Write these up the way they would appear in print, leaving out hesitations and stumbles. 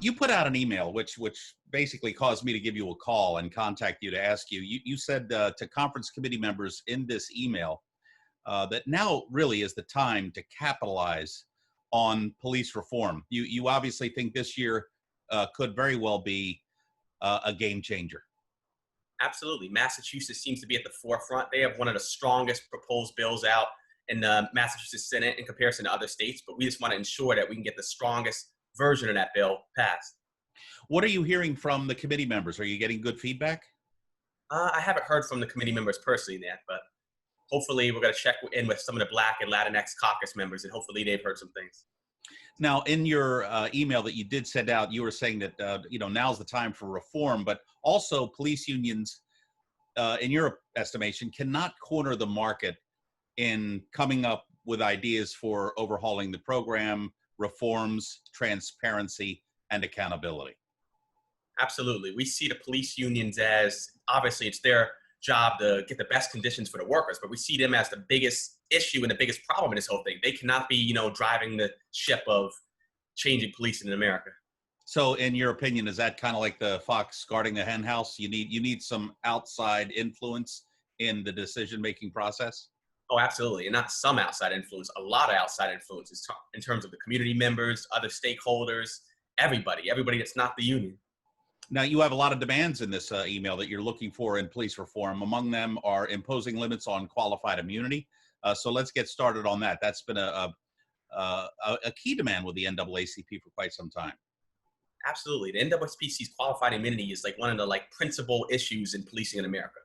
You put out an email, which basically caused me to give you a call and contact you to ask you. You said to conference committee members in this email that now really is the time to capitalize on police reform. You obviously think this year could very well be a game changer. Absolutely. Massachusetts seems to be at the forefront. They have one of the strongest proposed bills out in the Massachusetts Senate in comparison to other states, but we just want to ensure that we can get the strongest version of that bill passed. What are you hearing from the committee members? Are you getting good feedback? I haven't heard from the committee members personally yet, but hopefully we're going to check in with some of the Black and Latinx caucus members, and hopefully they've heard some things. Now, in your email that you did send out, you were saying that now's the time for reform, but also police unions, in your estimation, cannot corner the market in coming up with ideas for overhauling the program, reforms, transparency, and accountability. Absolutely. We see the police unions as, obviously it's their job to get the best conditions for the workers, but we see them as the biggest issue and the biggest problem in this whole thing. They cannot be, driving the ship of changing policing in America. So in your opinion, is that kind of like the fox guarding the hen house? You need some outside influence in the decision-making process? Oh, absolutely. And not some outside influence, a lot of outside influences in terms of the community members, other stakeholders, everybody that's not the union. Now, you have a lot of demands in this email that you're looking for in police reform. Among them are imposing limits on qualified immunity. So let's get started on that. That's been a key demand with the NAACP for quite some time. Absolutely. The NAACP's qualified immunity is like one of the principal issues in policing in America.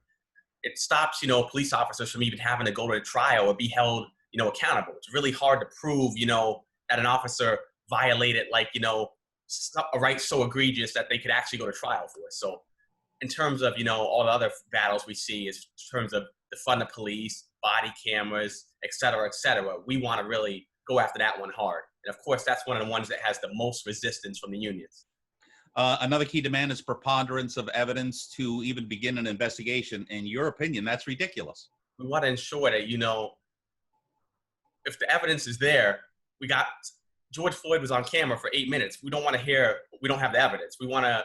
It stops, police officers from even having to go to a trial or be held, accountable. It's really hard to prove, that an officer violated a right so egregious that they could actually go to trial for it. So in terms of, all the other battles we see is in terms of defund the police, body cameras, et cetera, we want to really go after that one hard. And of course, that's one of the ones that has the most resistance from the unions. Another key demand is preponderance of evidence to even begin an investigation. In your opinion, that's ridiculous. We want to ensure that, if the evidence is there, we got George Floyd was on camera for 8 minutes. We don't want to hear, we don't have the evidence. We want to,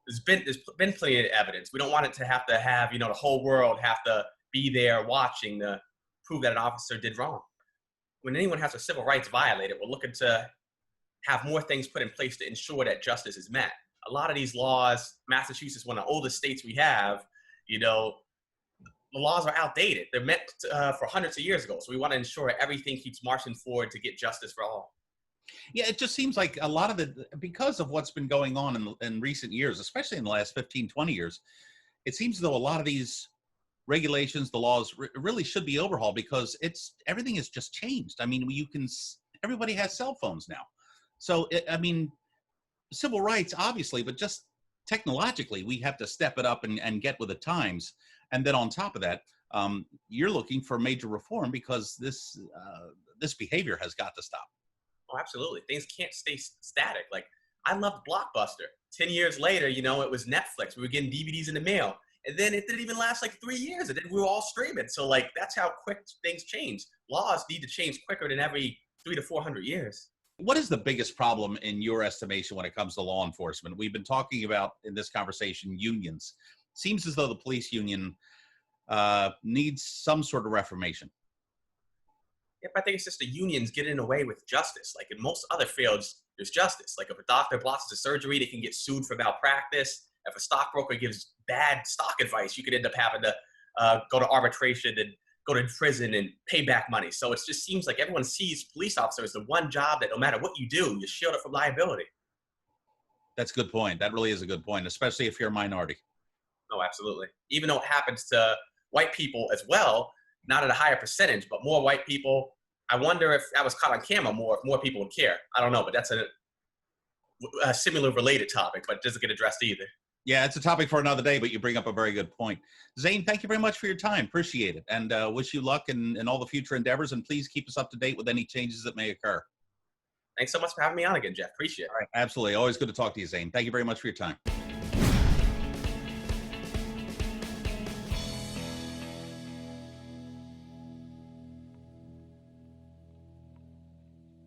there's been plenty of evidence. We don't want it to have, the whole world have to be there watching to prove that an officer did wrong. When anyone has their civil rights violated, we're looking to have more things put in place to ensure that justice is met. A lot of these laws, Massachusetts, one of the oldest states we have, the laws are outdated. They're meant for hundreds of years ago. So we want to ensure everything keeps marching forward to get justice for all. Yeah, it just seems like a lot of it, because of what's been going on in recent years, especially in the last 15, 20 years, it seems as though a lot of these regulations, the laws really should be overhauled because everything has just changed. I mean, everybody has cell phones now. So, civil rights, obviously, but just technologically, we have to step it up and get with the times. And then on top of that, you're looking for major reform because this behavior has got to stop. Oh, absolutely. Things can't stay static. Like, I loved Blockbuster. 10 years later, it was Netflix. We were getting DVDs in the mail. And then it didn't even last 3 years. And then we were all streaming. So that's how quick things change. Laws need to change quicker than every 300 to 400 years. What is the biggest problem in your estimation when it comes to law enforcement? We've been talking about in this conversation unions. Seems as though the police union needs some sort of reformation. Yep, I think it's just the unions getting away with justice. Like in most other fields, there's justice. Like if a doctor blocks a surgery, they can get sued for malpractice. If a stockbroker gives bad stock advice, you could end up having to go to arbitration and go to prison and pay back money. So it just seems like everyone sees police officers as the one job that no matter what you do, you're shielded from liability. That's a good point. That really is a good point, especially if you're a minority. Oh, absolutely. Even though it happens to white people as well, not at a higher percentage, but more white people. I wonder if that was caught on camera more, if more people would care. I don't know, but that's a similar related topic, but it doesn't get addressed either. Yeah, it's a topic for another day, but you bring up a very good point. Zane, thank you very much for your time. Appreciate it. And wish you luck in all the future endeavors. And please keep us up to date with any changes that may occur. Thanks so much for having me on again, Jeff. Appreciate it. All right, absolutely. Always good to talk to you, Zane. Thank you very much for your time.